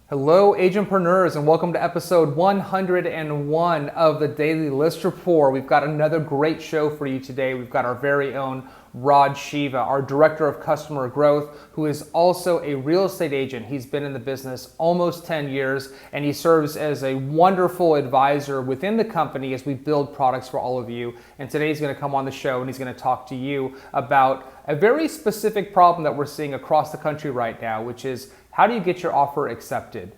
Hello, agentpreneurs, and welcome to episode 101 of the Daily List Report. We've got another great show for you today. We've got our very own Shiva, our Director of Customer Growth, who is also a real estate agent. He's been in the business almost 10 years, and he serves as a wonderful advisor within the company as we build products for all of you. And today he's going to come on the show and he's going to talk to you about a very specific problem that we're seeing across the country right now, which is how do you get your offer accepted?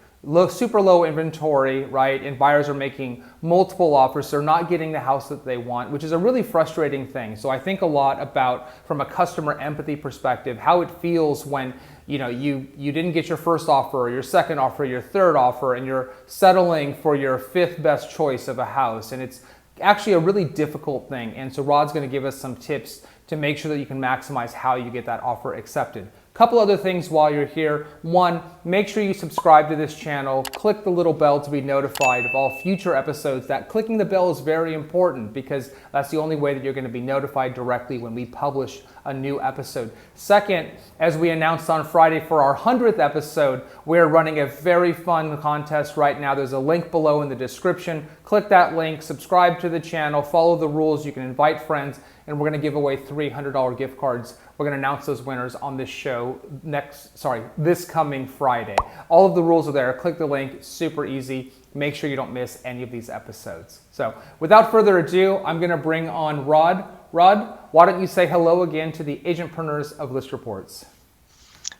Super low inventory, right? And buyers are making multiple offers. So they're not getting the house that they want, which is a really frustrating thing. So I think a lot about, from a customer empathy perspective, how it feels when you didn't get your first offer, or your second offer, your third offer, and you're settling for your fifth best choice of a house. And it's actually a really difficult thing. And so Rod's going to give us some tips to make sure that you can maximize how you get that offer accepted. Couple other things while you're here. One, make sure you subscribe to this channel. Click the little bell to be notified of all future episodes. That clicking the bell is very important because that's the only way that you're going to be notified directly when we publish a new episode. Second, as we announced on Friday for our 100th episode, we're running a very fun contest right now. There's a link below in the description. Click that link, subscribe to the channel, follow the rules. You can invite friends, and we're going to give away $300 gift cards. We're going to announce those winners on this show this coming Friday. All of the rules are there. Click the link. Super easy. Make sure you don't miss any of these episodes. So without further ado, I'm going to bring on Rod. Rod, why don't you say hello again to the agentpreneurs of ListReports?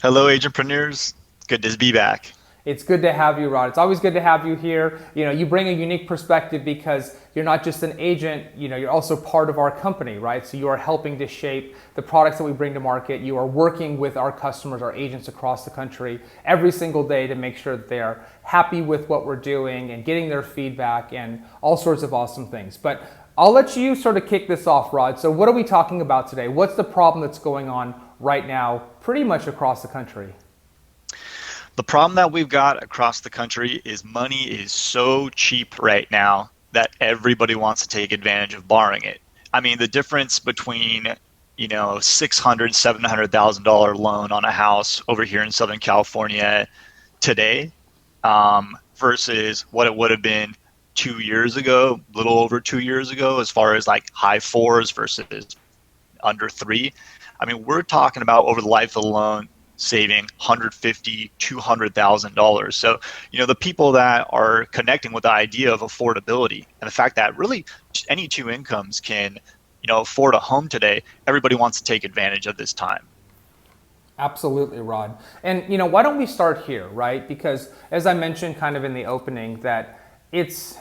Hello, agentpreneurs. Good to be back. It's good to have you, Rod. It's always good to have you here. You bring a unique perspective because you're not just an agent, you're also part of our company, right? So you are helping to shape the products that we bring to market. You are working with our customers, our agents across the country every single day to make sure that they are happy with what we're doing and getting their feedback and all sorts of awesome things. But I'll let you sort of kick this off, Rod. So what are we talking about today? What's the problem that's going on right now pretty much across the country? The problem that we've got across the country is money is so cheap right now that everybody wants to take advantage of borrowing it. I mean, the difference between, $600,000, $700,000 loan on a house over here in Southern California today versus what it would have been 2 years ago, a little over 2 years ago, as far as like high fours versus under three. I mean, we're talking about over the life of the loan, saving $150,000, $200,000. So, the people that are connecting with the idea of affordability and the fact that really any two incomes can, afford a home today, everybody wants to take advantage of this time. Absolutely, Rod. And, why don't we start here, right? Because as I mentioned kind of in the opening, that it's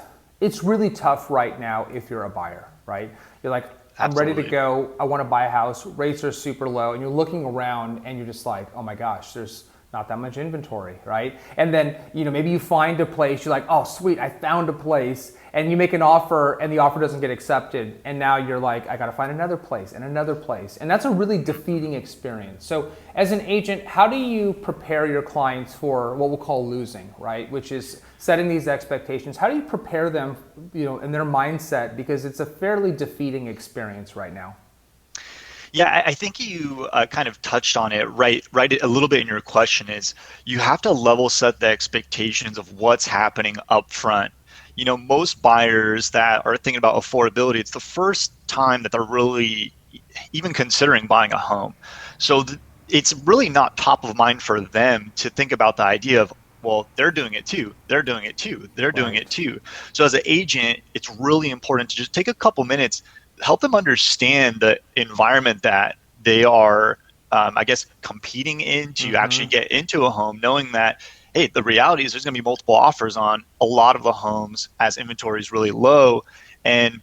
really tough right now if you're a buyer, right? You're like, I'm ready to go. I want to buy a house. Rates are super low. And you're looking around and you're just like, oh my gosh, there's not that much inventory, right? And then, maybe you find a place. You're like, oh, sweet, I found a place. And you make an offer and the offer doesn't get accepted. And now you're like, I got to find another place and another place. And that's a really defeating experience. So as an agent, how do you prepare your clients for what we'll call losing, right? Which is setting these expectations. How do you prepare them, in their mindset? Because it's a fairly defeating experience right now. Yeah, I think you kind of touched on it right a little bit in your question is you have to level set the expectations of what's happening up front. Most buyers that are thinking about affordability, it's the first time that they're really even considering buying a home. So it's really not top of mind for them to think about the idea of, well, they're doing it too. They're doing it too. They're doing it too. So as an agent, it's really important to just take a couple minutes, help them understand the environment that they are, competing in to actually get into a home, knowing that, hey, the reality is there's going to be multiple offers on a lot of the homes as inventory is really low, and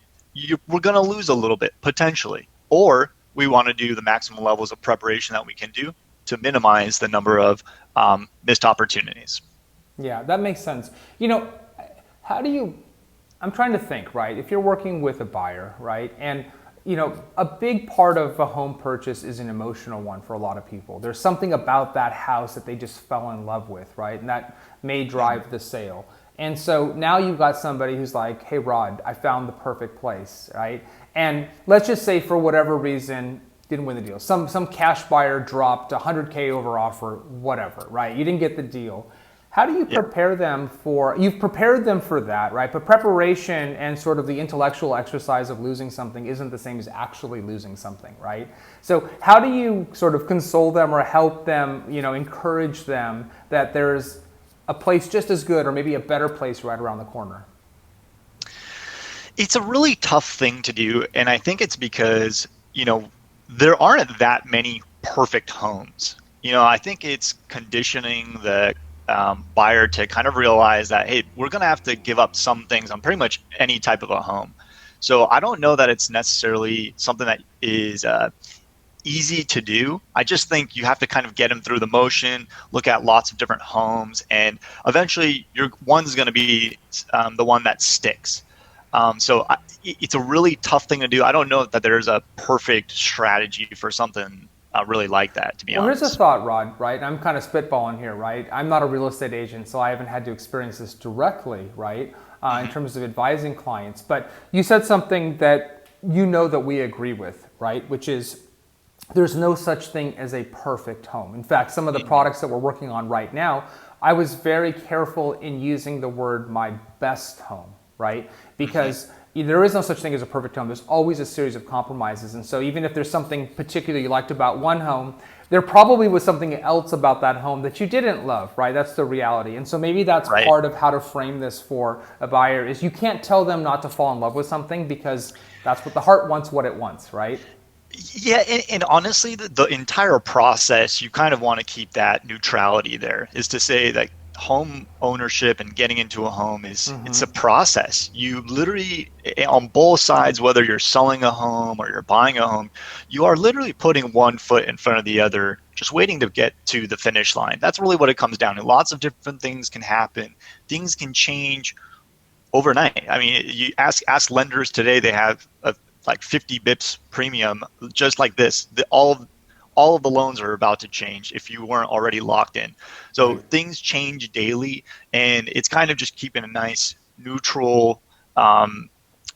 we're going to lose a little bit potentially. Or we want to do the maximum levels of preparation that we can do to minimize the number of missed opportunities. Yeah, that makes sense. I'm trying to think, right? If you're working with a buyer, right? And, a big part of a home purchase is an emotional one for a lot of people. There's something about that house that they just fell in love with, right? And that may drive the sale. And so now you've got somebody who's like, hey, Rod, I found the perfect place, right? And let's just say for whatever reason, didn't win the deal. Some cash buyer dropped $100K over offer, whatever, right? You didn't get the deal. How do you Yeah. prepare them for, you've prepared them for that, right? But preparation and sort of the intellectual exercise of losing something isn't the same as actually losing something, right? So how do you sort of console them or help them, encourage them that there's a place just as good or maybe a better place right around the corner? It's a really tough thing to do, and I think it's because, there aren't that many perfect homes. I think it's conditioning the buyer to kind of realize that, hey, we're going to have to give up some things on pretty much any type of a home. So I don't know that it's necessarily something that is easy to do. I just think you have to kind of get them through the motion, look at lots of different homes, and eventually your one's going to be the one that sticks. It's a really tough thing to do. I don't know that there's a perfect strategy for something really like that, to be Well, honest. here's a thought, Rod, right? I'm kind of spitballing here, right? I'm not a real estate agent, so I haven't had to experience this directly, right? In terms of advising clients. But you said something that that we agree with, right? Which is there's no such thing as a perfect home. In fact, some of the products that we're working on right now, I was very careful in using the word my best home, right? Because there is no such thing as a perfect home. There's always a series of compromises. And so even if there's something particular you liked about one home, there probably was something else about that home that you didn't love, right? That's the reality. And so maybe that's Right. part of how to frame this for a buyer is you can't tell them not to fall in love with something because that's what the heart wants, what it wants, right? Yeah, and honestly, the entire process, you kind of want to keep that neutrality there, is to say that home ownership and getting into a home it's a process. You literally, on both sides, whether you're selling a home or you're buying a home, you are literally putting one foot in front of the other, just waiting to get to the finish line. That's really what it comes down to. Lots of different things can happen. Things can change overnight. I mean, you ask lenders today, they have like 50 bips premium, just like this. All of the loans are about to change if you weren't already locked in. So things change daily, and it's kind of just keeping a nice neutral,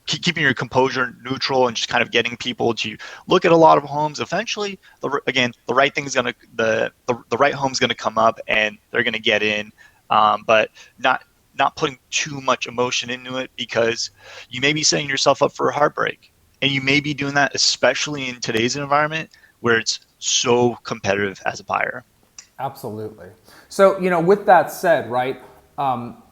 keeping your composure neutral, and just kind of getting people to look at a lot of homes. Eventually, the right thing's gonna the right home's gonna come up, and they're gonna get in, but not putting too much emotion into it, because you may be setting yourself up for a heartbreak. And you may be doing that, especially in today's environment where it's so competitive as a buyer. Absolutely. So, with that said, right,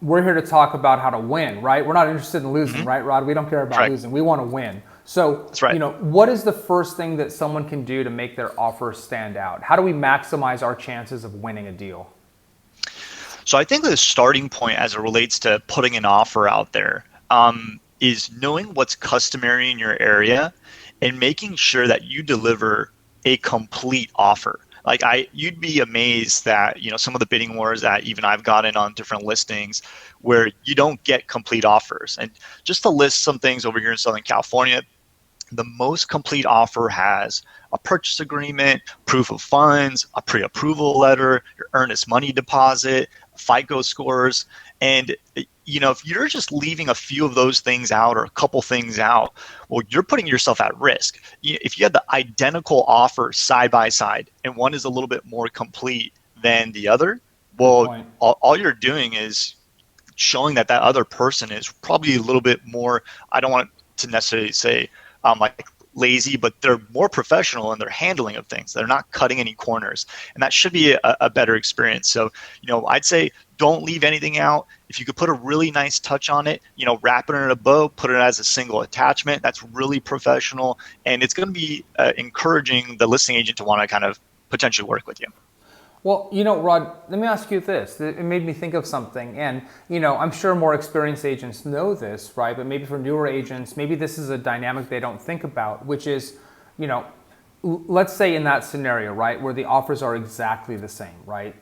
we're here to talk about how to win, right? We're not interested in losing, right, Rod? We don't care about Right. losing. We want to win. So, That's right. What is the first thing that someone can do to make their offer stand out? How do we maximize our chances of winning a deal? So I think the starting point as it relates to putting an offer out there is knowing what's customary in your area and making sure that you deliver a complete offer. Like you'd be amazed that, some of the bidding wars that even I've gotten on different listings where you don't get complete offers. And just to list some things over here in Southern California, the most complete offer has a purchase agreement, proof of funds, a pre-approval letter, your earnest money deposit, FICO scores. And if you're just leaving a few of those things out or a couple things out, well, you're putting yourself at risk. If you had the identical offer side by side and one is a little bit more complete than the other, well, all you're doing is showing that other person is probably a little bit more, I don't want to necessarily say like lazy, but they're more professional in their handling of things. They're not cutting any corners, and that should be a better experience. So, I'd say don't leave anything out. If you could put a really nice touch on it, wrap it in a bow, put it as a single attachment, that's really professional, and it's going to be encouraging the listing agent to want to kind of potentially work with you. Well, Rod, let me ask you this. It made me think of something. And, I'm sure more experienced agents know this, right? But maybe for newer agents, maybe this is a dynamic they don't think about, which is, let's say in that scenario, right, where the offers are exactly the same, right?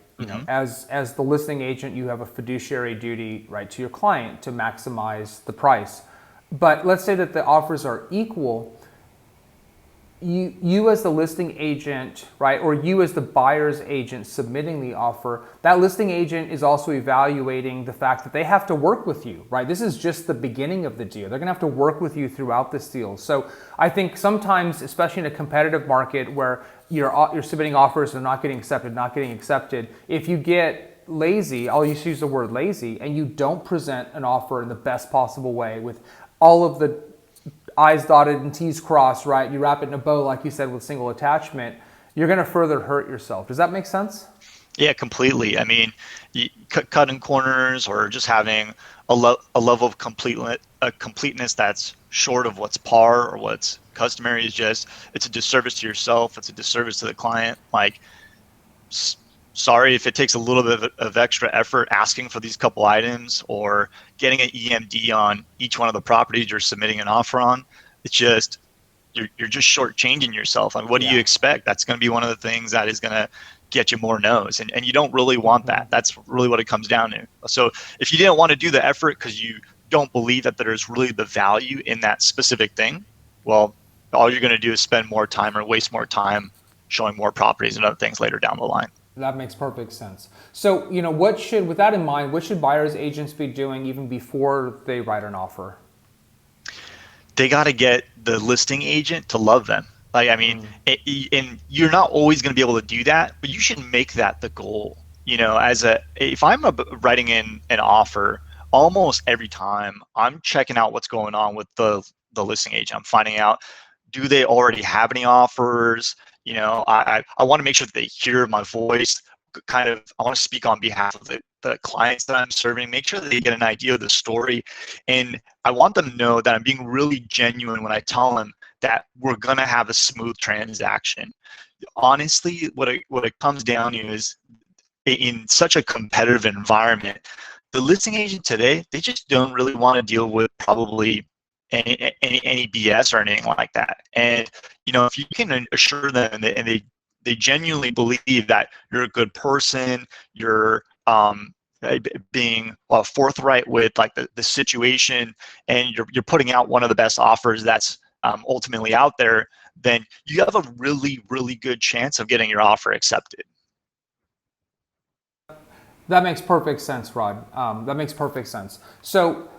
As the listing agent, you have a fiduciary duty, right, to your client to maximize the price. But let's say that the offers are equal. You as the listing agent, right, or you as the buyer's agent submitting the offer, that listing agent is also evaluating the fact that they have to work with you, right? This is just the beginning of the deal. They're going to have to work with you throughout this deal. So I think sometimes, especially in a competitive market where you're submitting offers and not getting accepted, if you get lazy, I'll just use the word lazy, and you don't present an offer in the best possible way with all of the I's dotted and T's crossed, right? You wrap it in a bow, like you said, with single attachment, you're going to further hurt yourself. Does that make sense? Yeah, completely. I mean, cutting corners or just having a level of completeness that's short of what's par or what's customary is just, it's a disservice to yourself. It's a disservice to the client. Like, sorry if it takes a little bit of extra effort asking for these couple items or getting an EMD on each one of the properties you're submitting an offer on. It's just, you're just shortchanging yourself. I mean, what do you expect? That's going to be one of the things that is going to get you more no's, and you don't really want that. That's really what it comes down to. So if you didn't want to do the effort because you don't believe that there's really the value in that specific thing, well, all you're going to do is spend more time or waste more time showing more properties and other things later down the line. That makes perfect sense. So, with that in mind, what should buyer's agents be doing even before they write an offer? They got to get the listing agent to love them. Like, I mean, and you're not always going to be able to do that, but you should make that the goal. If I'm writing in an offer, almost every time I'm checking out what's going on with the listing agent. I'm finding out, do they already have any offers? I want to make sure that they hear my voice. I want to speak on behalf of the clients that I'm serving, make sure that they get an idea of the story. And I want them to know that I'm being really genuine when I tell them that we're going to have a smooth transaction. Honestly, what it comes down to is, in such a competitive environment, the listing agent today, they just don't really want to deal with probably any BS or anything like that. And if you can assure them and they genuinely believe that you're a good person, you're being forthright with like the situation, and you're putting out one of the best offers that's ultimately out there, then you have a really, really good chance of getting your offer accepted. That makes perfect sense, Rod. That makes perfect sense. So,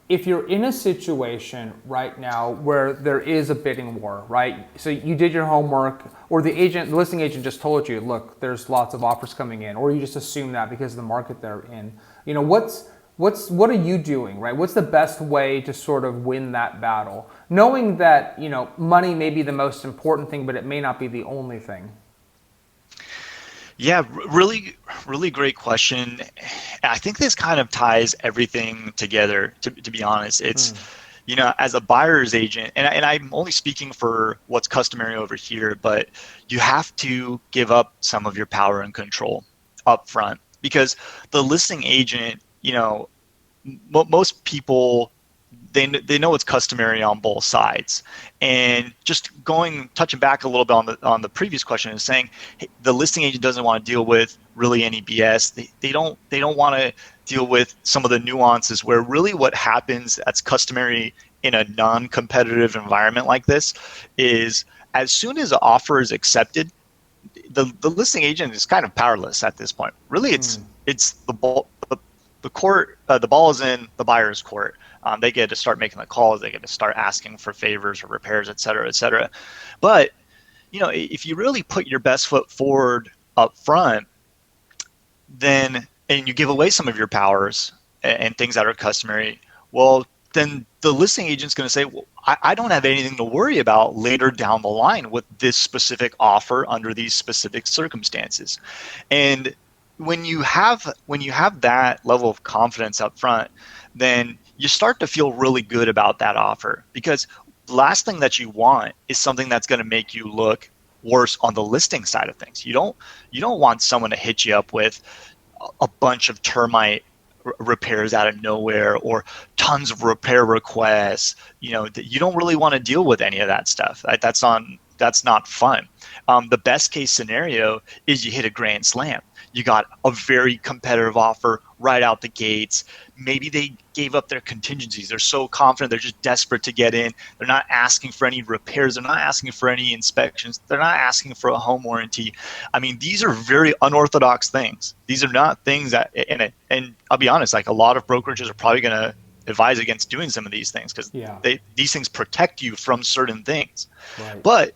if you're in a situation right now where there is a bidding war, right? So you did your homework, or the listing agent just told you, look, there's lots of offers coming in, or you just assume that because of the market they're in. What are you doing, right? What's the best way to sort of win that battle? Knowing that, money may be the most important thing, but it may not be the only thing. Yeah, really, really great question. I think this kind of ties everything together, to be honest. It's, as a buyer's agent, and I'm only speaking for what's customary over here, but you have to give up some of your power and control up front, because the listing agent, most people, they know it's customary on both sides. And just touching back a little bit on the previous question, is saying, hey, the listing agent doesn't want to deal with really any BS. They don't want to deal with some of the nuances where really what happens that's customary in a non-competitive environment like this is, as soon as an offer is accepted, the listing agent is kind of powerless at this point. Really, it's the ball. The ball is in the buyer's court. They get to start making the calls. They get to start asking for favors or repairs, et cetera, et cetera. But, if you really put your best foot forward up front, and you give away some of your powers and things that are customary, well, then the listing agent's going to say, well, I don't have anything to worry about later down the line with this specific offer under these specific circumstances. And when you have that level of confidence up front, then you start to feel really good about that offer, because the last thing that you want is something that's going to make you look worse on the listing side of things. You don't want someone to hit you up with a bunch of termite repairs out of nowhere or tons of repair requests. You don't really want to deal with any of that stuff. That's not fun. The best case scenario is you hit a grand slam. You got a very competitive offer right out the gates. Maybe they gave up their contingencies. They're so confident. They're just desperate to get in. They're not asking for any repairs. They're not asking for any inspections. They're not asking for a home warranty. I mean, these are very unorthodox things. These are not things that, and I'll be honest, like, a lot of brokerages are probably going to advise against doing some of these things, because these things protect you from certain things. Right. But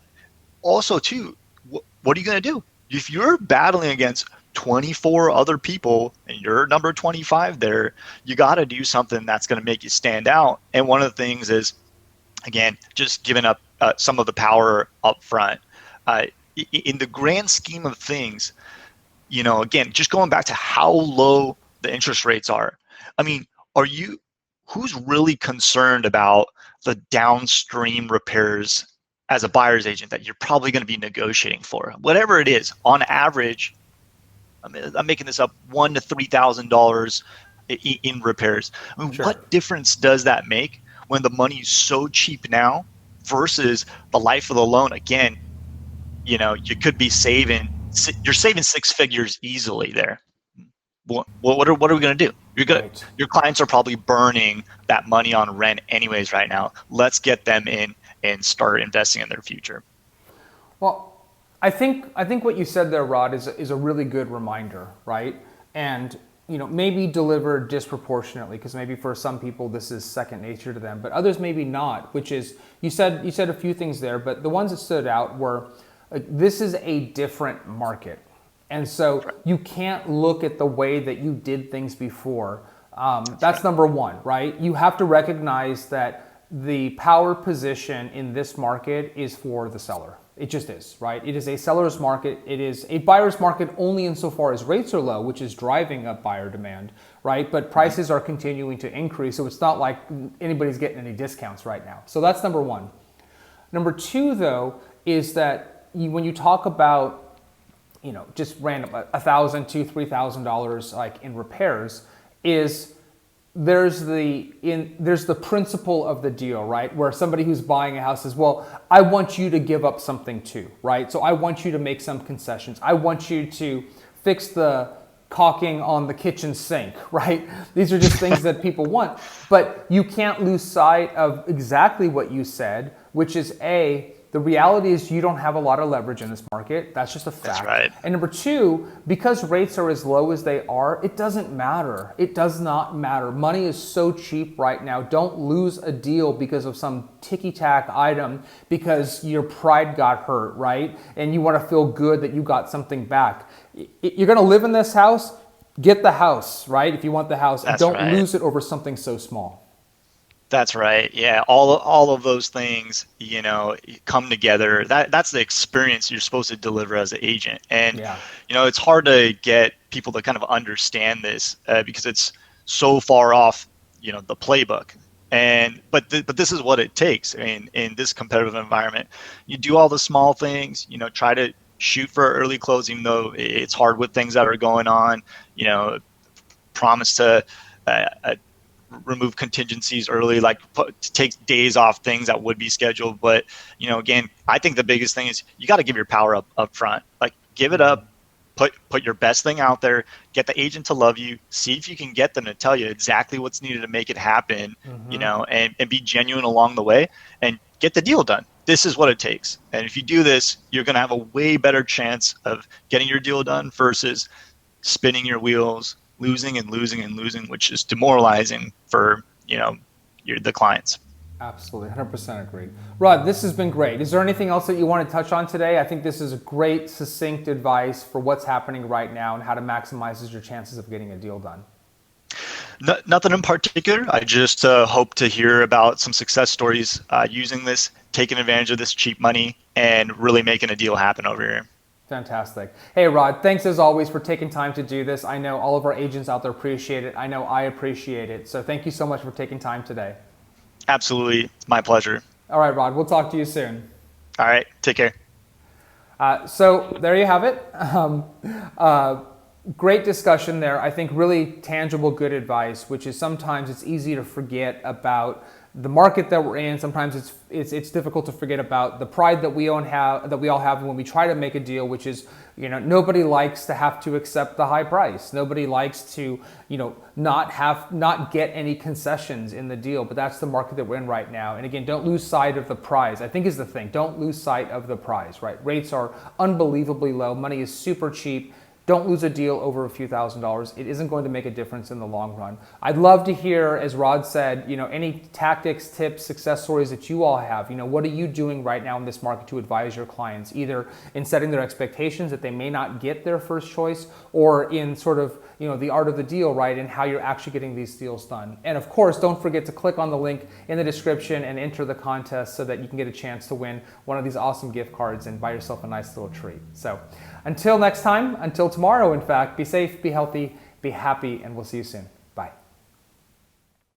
also, too, what are you going to do? If you're battling against 24 other people and you're number 25 there, you got to do something that's going to make you stand out. And one of the things is, again, just giving up some of the power up front. In the grand scheme of things, again, just going back to how low the interest rates are. I mean, who's really concerned about the downstream repairs as a buyer's agent that you're probably going to be negotiating for? Whatever it is, on average, I'm making this up, $1,000 to $3,000 in repairs. I mean, Sure. what difference does that make when the money is so cheap now versus the life of the loan? Again, you could be you're saving six figures easily there. What are we going to do? Right. Your clients are probably burning that money on rent anyways right now. Let's get them in and start investing in their future. Well, I think what you said there, Rod, is a really good reminder, right? And maybe delivered disproportionately, because maybe for some people this is second nature to them, but others maybe not. Which is, you said a few things there, but the ones that stood out were, this is a different market, and so you can't look at the way that you did things before. That's number one, right? You have to recognize that the power position in this market is for the seller. It just is, right? It is a seller's market. It is a buyer's market only insofar as rates are low, which is driving up buyer demand, right? But prices are continuing to increase, so it's not like anybody's getting any discounts right now. So that's number one. Number two, though, is that when you talk about, just random $1,000, $2,000, $3,000 like in repairs, there's the principle of the deal, right? Where somebody who's buying a house says, well, I want you to give up something too, right? So I want you to make some concessions. I want you to fix the caulking on the kitchen sink, right? These are just things that people want. But you can't lose sight of exactly what you said, which is the reality is you don't have a lot of leverage in this market. That's just a fact. That's right. And number two, because rates are as low as they are, it doesn't matter. It does not matter. Money is so cheap right now. Don't lose a deal because of some ticky-tack item because your pride got hurt, right? And you want to feel good that you got something back. You're going to live in this house, get the house, right? If you want the house. That's don't right. lose it over something so small. That's right. Yeah, all of those things, come together. That's the experience you're supposed to deliver as an agent. And it's hard to get people to kind of understand this because it's so far off, the playbook. But this is what it takes. I mean, in this competitive environment, you do all the small things. Try to shoot for early close, even though it's hard with things that are going on. Promise to remove contingencies early, like take days off things that would be scheduled. But again, I think the biggest thing is you got to give your power up front. Like, give it up, put your best thing out there, get the agent to love you, see if you can get them to tell you exactly what's needed to make it happen, and be genuine along the way and get the deal done. This is what it takes. And if you do this, you're going to have a way better chance of getting your deal done versus spinning your wheels, losing and losing and losing, which is demoralizing for the clients. Absolutely, 100% agree. Rod, this has been great. Is there anything else that you want to touch on today? I think this is a great, succinct advice for what's happening right now and how to maximize your chances of getting a deal done. Nothing in particular. I just hope to hear about some success stories using this, taking advantage of this cheap money, and really making a deal happen over here. Fantastic. Hey, Rod, thanks as always for taking time to do this. I know all of our agents out there appreciate it. I know I appreciate it. So thank you so much for taking time today. Absolutely. It's my pleasure. All right, Rod, we'll talk to you soon. All right. Take care. So there you have it. Great discussion there. I think really tangible, good advice, which is sometimes it's easy to forget about the market that we're in. Sometimes it's difficult to forget about the pride that we all have when we try to make a deal, which is, nobody likes to have to accept the high price. Nobody likes to, not get any concessions in the deal, but that's the market that we're in right now. And again, don't lose sight of the prize, I think is the thing. Don't lose sight of the prize, right? Rates are unbelievably low. Money is super cheap. don't lose a deal over a few $1,000s. It isn't going to make a difference in the long run. I'd love to hear, as Rod said, any tactics, tips, success stories that you all have. What are you doing right now in this market to advise your clients, either in setting their expectations that they may not get their first choice, or in sort of, the art of the deal, right, and how you're actually getting these deals done. And of course, don't forget to click on the link in the description and enter the contest so that you can get a chance to win one of these awesome gift cards and buy yourself a nice little treat. So until next time, until tomorrow, in fact, be safe, be healthy, be happy, and we'll see you soon.